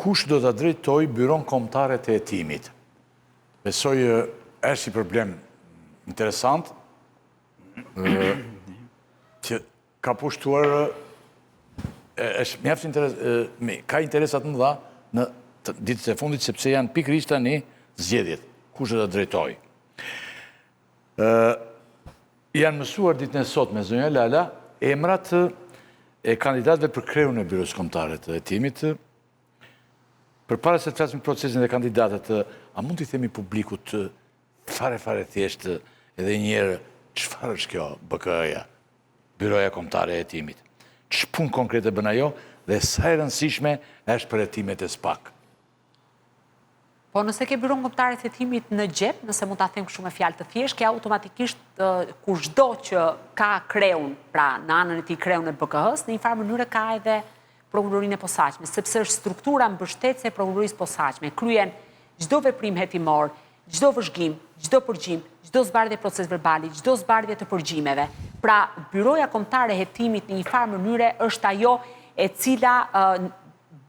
kush do të drejtoj byron kombëtare të hetimit? Besoj është si problem interesant, që ka pushtuar, është mjaft ka interesat më dha në ditët e fundit, sepse janë pikërisht tani zgjedhjet, kush do të drejtoj. Janë mësuar ditën e sot me zonja Lala, emrat e kandidatëve për kreun e byros kombëtare të hetimit. Përpara se të flasim procesin e kandidatët, a mund t'i themi publikut fare thjesht edhe njerë, çfarë është kjo BKE-ja, Byroja Kombëtare e Hetimit? Ç'punë konkrete bën ajo dhe sa e rëndësishme është për hetimet e SPAK? Po nëse ke Byron Kombëtare të Hetimit në xhep, nëse mund ta them kështu me fjalë të thjeshtë, ke automatikisht kushdo që ka kreun, pra në anën e tij kreun e BKH-s, në një farë mënyrë ka edhe prokurorinë e posaçme, sepse është struktura mbështetëse e prokurorisë posaçme. Kryen çdo veprim hetimor, çdo vëzhgim, çdo përgjim, çdo zbardhje proces verbali, çdo zbardhje të përgjimeve. Pra, Byroja Kombëtare e Hetimit në një farë mënyre është ajo e cila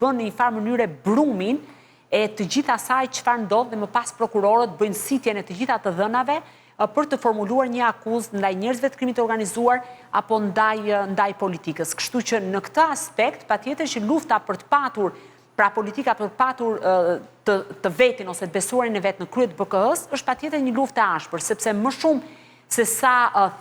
bën në një farë mënyre brumin e të gjitha asaj çfarë ndodh dhe më pas prokurorët bëjnë sitjen e të gjitha të dhënave për të formuluar një akuzë ndaj njerëzve të krimit të organizuar apo ndaj politikës. Kështu që në këtë aspekt, patjetër që lufta për të patur, pra politika për të patur të vetin ose të besuarin e vet në krye të BKH-s, është patjetër një luftë e ashpër, sepse më shumë se sa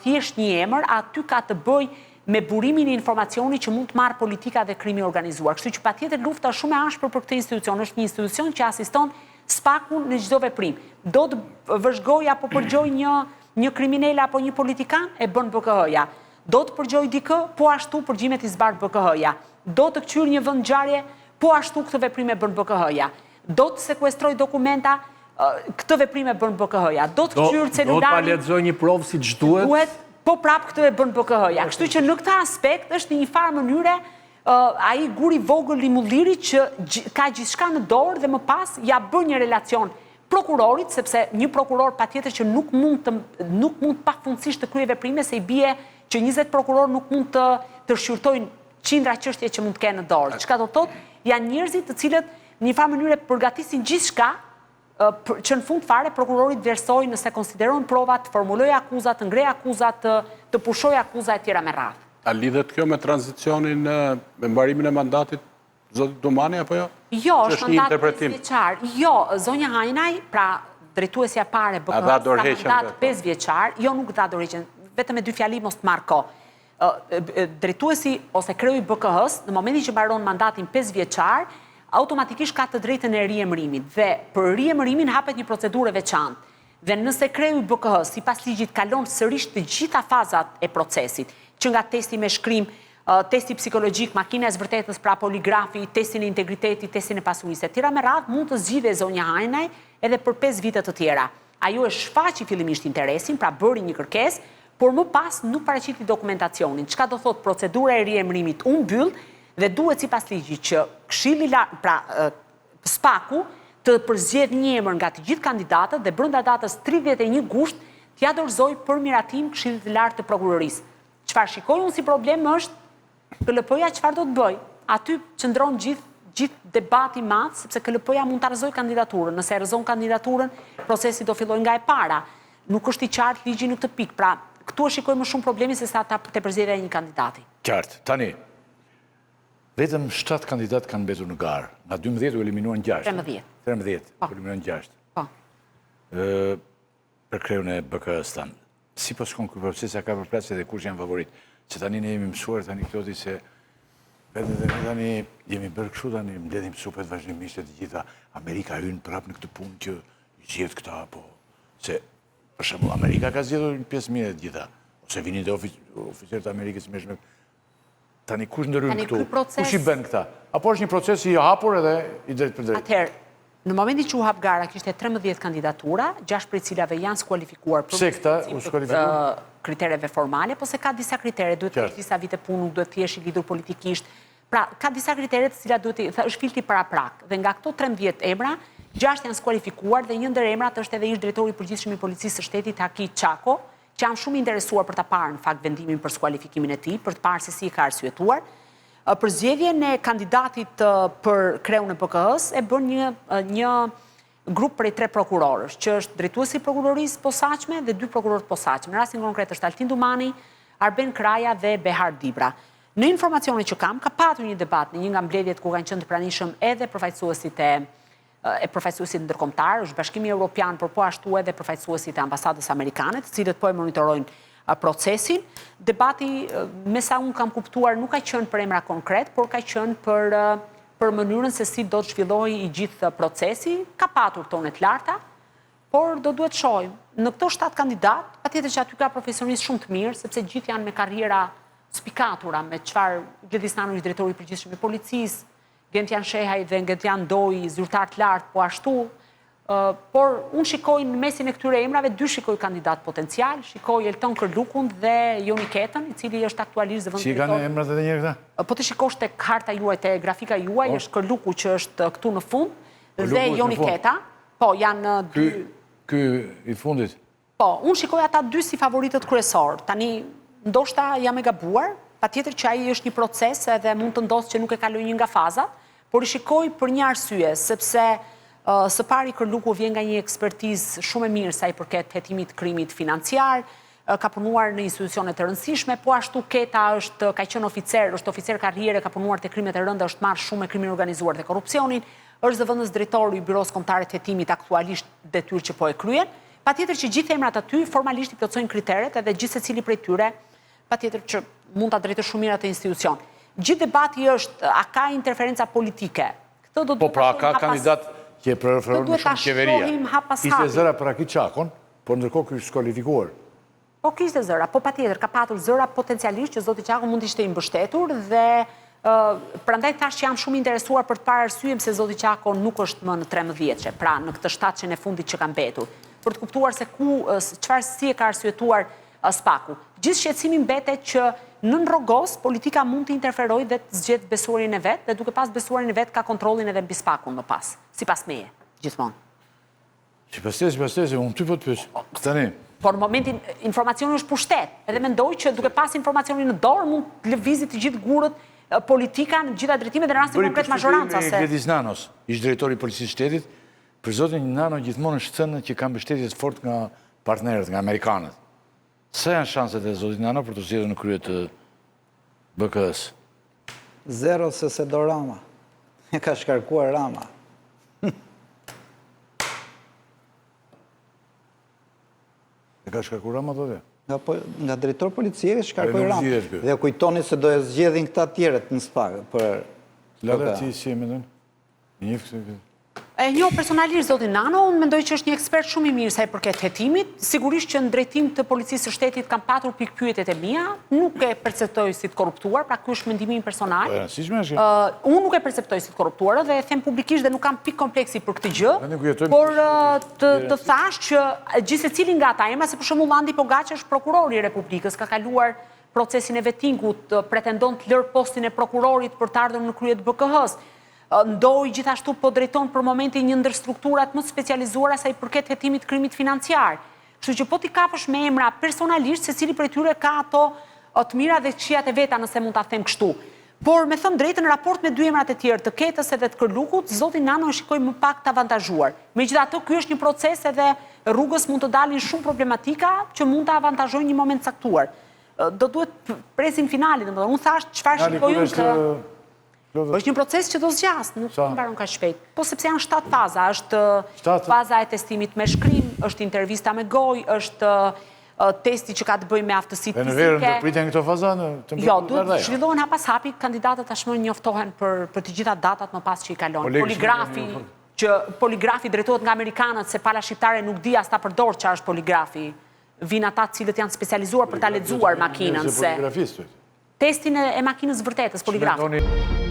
thjesht një emër, aty ka të bëj me burimin e informacionit që mund të marrë politika dhe krimi organizuar. Kështu që patjetër lufta është shumë e ashpër për këtë institucion, është një institucion që asiston SPAK-un në çdo veprim. Do të vëzhgoj apo përgjoj një kriminal apo një politikan, e bën BKH-ja. Do të përgjoj dikë, po ashtu përgjimet i zbardh BKH-ja. Do të kçyr një vend ngjarje, po ashtu këtë veprim e bën BKH-ja. Do të sekuestroj dokumenta, këtë veprim e bën BKH-ja. Do të kçyr celularin. Do të pa lexoj një provë siç duhet. Po prap këtë e bën BKH-ja. Kështu që në këtë aspekt është një farë mënyre ai guri vogël i mulliri që ka gjithçka në dorë dhe më pas ja bën një relacion prokurorit, sepse një prokuror patjetër që nuk mund pafundësisht të kryejë veprime, se i bie që 20 prokuror nuk mund të shqyrtojnë qindra çështje që mund të kenë në dorë. Çka do të thotë, janë njerëzit të cilët në një farë mënyre përgatisin gjithçka që në fund fare prokurorit vlerësoj nëse konsiderojnë provat, formuloj akuzat, të ngrej akuzat, të pushoj akuzat e tjera me radhë. A lidhet kjo me tranzicionin, me mbarimin e mandatit zotit Domani, apo jo? Jo, është mandat 5 vjeçar. Jo, zonja Hajnaj, pra drejtuesja pare BKH-s, ka mandat 5 vjeçar, jo nuk dha dorëheqjen, vetëm me 2 fjali mos të marr kohë. Drejtuesi ose kreu i BKH-s, në momentin që mbaron mandatin 5 vjeçar, automatikisht ka të drejtën e riemërimit dhe për riemërimin hapet një procedurë e veçantë. Dhe nëse kreu i BKH-s sipas ligjit kalon sërish të gjitha fazat e procesit, që nga testi me shkrim, testi psikologjik, makina e zbërtetës pra poligrafi, testin e integritetit, testin e pasurisë, tjera me radhë mund të zgjidhej zonja Hajnaj edhe për 5 vite të tjera. Ajo e shfaqi fillimisht interesin, pra bëri një kërkesë, por më pas nuk paraqiti dokumentacionin. Çka do thotë procedura e riemërimit u mbyll dhe duhet sipas ligjit që Këshilli pra SPAK-u të përzgjedh një emër nga të gjithë kandidatët dhe brenda datës 31 gusht t'ia dorëzoj për miratim Këshillit të Lartë të Prokurorisë. Çfarë shikoj unë si problem është KLP-ja çfarë do të bëj? Aty qëndron gjithë debati i madh, sepse KLP-ja mund ta rrëzojë kandidaturën. Nëse rrëzon kandidaturën, procesi do fillojë nga e para. Nuk është i qartë ligji në këtë pikë. Pra, këtu e shikoj më shumë problemi se sa te përzgjedhja e një kandidati. Qartë. Tani, vetëm 7 kandidatë kanë mbetur në garë. Nga 12 u eliminuan 6. 13 u eliminuan 6. Po. Për kreun e BKH-s tanë. Si po shkon ky proces, ka përplasje dhe kush janë favorit. Që tani ne jemi mësuar tani këto di se edhe dhe ne tani jemi bërë kështu tani mbledhim supet vazhdimisht e të gjitha. Amerika hyn prapë në këtë punë që i zgjedh këta apo se për shembull Amerika ka zgjedhur një pjesë mirë të gjitha ose vinin dhe oficerët e Amerikës me tani kush ndërhyn këtu? Kush i bën këta? Apo është një proces i hapur edhe i drejt për drejt? Atëherë, në momentin që u hap gara, kishte 13 kandidatura, 6 prej cilave janë skualifikuar për kritereve formale, po se ka disa kritere, duhet të kesh disa vite punë, nuk duhet të jesh i lidhur politikisht. Pra, ka disa kritere të cilat duhet të është filtri para prak. Dhe nga këto 13 emra, 6 janë skualifikuar dhe një ndër emrat është edhe ish drejtori i përgjithshëm i policisë së shtetit Haki Çako, që jam shumë interesuar për ta parë në fakt vendimin për skualifikimin e tij, për të parë se si ka arsyetuar. përzgjedhjen e kandidatit për kreun e BKH-s e bën një grup prej 3 prokurorësh, që është drejtuesi i prokurorisë posaçme dhe 2 prokurorë posaçme. Në rastin konkret është Altin Dumani, Arben Kraja dhe Behar Dibra. Në informacionet që kam, ka patur një debat në një nga mbledhjet ku kanë qenë të pranishëm edhe përfaqësuesit ndërkombëtar, është Bashkimi Evropian, por po ashtu edhe përfaqësuesit e ambasadës amerikane, të cilët po e monitorojnë procesin. Debati, me sa unë kam kuptuar, nuk ka qenë për emra konkret, por ka qenë për mënyrën se si do të zhvillohej i gjithë procesi. Ka patur tonet larta, por do duhet shohim. Në këto 7 kandidat, patjetër që aty ka profesionistë shumë të mirë, sepse gjithë janë me karriera spikatura, me çfarë Gledis Nano është drejtori i përgjithshëm i policisë, Gentian Shehaj dhe Gentian Doi, zyrtar të lartë, po ashtu. Por unë shikoj në mesin e këtyre emrave 2 shikoj kandidat potencial, shikoj Elton Kërlukun dhe Joni Ketën, i cili është aktualisht zëvendësor. Si kanë emrat edhe një këta? Po të shikosh tek harta juaj, te grafika juaj, është Kërluku që është këtu në fund, dhe Joni Keta. Po, janë 2. Ky i fundit? Po, unë shikoj ata 2 si favoritët kryesor. Tani, ndoshta jam e gabuar, patjetër që ai është një proces edhe mund të ndodhë që nuk e kaloj një nga fazat, por i shikoj për një arsye, sepse së pari Kërluku vjen nga një ekspertizë shumë e mirë sa i përket hetimit krimit financiar, ka punuar në institucione të rëndësishme, po ashtu Keta ka qenë oficer, është oficer karriere, ka punuar te krimet e rënda, është marrë shumë me krimin organizuar dhe korrupsionin, është zëvendës drejtori i Byros Kombëtare të Hetimit aktualisht detyrë që po e kryen. Patjetër që gjithë emrat aty formalisht i plotësojnë kriteret edhe gjithë secili prej tyre, patjetër që mund ta drejtojë shumë mirë atë institucion. Gjithë debati është a ka interferenca politike. Këtë do po pra ka kandidat që e preferon më shumë qeveria. Ishte zëra për Akit Çakon, por ndërkohë ky është skualifikuar. Po kishte zëra, po patjetër ka patur zëra potencialisht që zoti Çakon mund të ishte i mbështetur dhe prandaj thash që jam shumë interesuar për të parë arsyeën pse zoti Çakon nuk është më në 13 vjeçe, pra në këtë shtatçen e fundit që ka mbetur, për të kuptuar se çfarë si e ka arsyetuar Spaku. Gjithë shqetësimi mbetet që nën rrogos politika mund të interferojë dhe të zgjedhë besuarin e vet, dhe duke pas besuarin e vet ka kontrollin edhe mbi Spakun më pas, sipas meje, gjithmonë. Sipas tezë, unë ty po të pyes. Tani. Por në momentin informacioni është pushtet, edhe mendoj që duke pas informacionin në dorë mund të lëvizit të gjithë gurët politika në gjitha drejtimet dhe në rastin konkret mazhoranca. Bëri Gledis Nanos, ish drejtori i policisë shtetit, për zotin Nano gjithmonë është thënë që ka mbështetje fort nga partnerët, nga amerikanët. Sa janë shanset e zotit Nano për të zgjedhur në krye të BKH-s? 0 se do Rama. E ka shkarkuar Rama. E ka shkarkuar Rama thotë? Nga drejtor policie shkarkoi Rama. Dhe kujtoni se do e zgjedhin këta tjerët në Spakë për Lara, ti si e mendon? Njëftë E njoh personalisht zotin Nano, unë mendoj që është një ekspert shumë i mirë sa i përket hetimit. Sigurisht që në drejtim të policisë së shtetit kam patur pikpyetjet e mia, nuk e perceptoj si të korruptuar, pra ky është mendimi im personal. Unë nuk e perceptoj si të korruptuar dhe e them publikisht dhe nuk kam pik kompleksi për këtë gjë, por të thash që gjithë secili nga ata emra, se për shembull Andi Pogaçi është prokurori i Republikës, ka kaluar procesin e vettingut, pretendon të lërë postin e prokurorit për të ardhur në krye të BKH-s. Ndoj gjithashtu po drejton për momentin një ndër strukturat më specializuara sa i përket hetimit krimit financiar. Kështu që po t'i kapësh me emra personalisht, secili prej tyre ka ato të mira dhe këqijat e veta, nëse mund ta them kështu. Por me thënë drejtën, në raport me 2 emrat e tjerë, të Ketës edhe të Kërlukut, zotin Nano e shikoj më pak të avantazhuar. Megjithatë, ky është një proces edhe rrugës mund të dalin shumë problematika që mund të avantazhojnë një moment caktuar. Do duhet presin finalin, domethënë unë thash çfarë shikoj unë. Është një proces që do zgjas, nuk mbaron kaq shpejt. Po sepse janë 7 faza, është faza e testimit me shkrim, është intervista me gojë, është testi që ka të bëjë me aftësitë fizike. Në verë ndërpritjen këto faza në temperaturë? Jo, duhet të zhvillohen hapas hapi, kandidatët tashmë njoftohen për të gjitha datat më pas që i kalojnë. Poligrafi drejtohet nga amerikanët, se pala shqiptare nuk di as ta përdor çfarë është poligrafi. Vinë ata të cilët janë specializuar për ta lexuar makinën se testin e makinës vërtetës, poligrafit.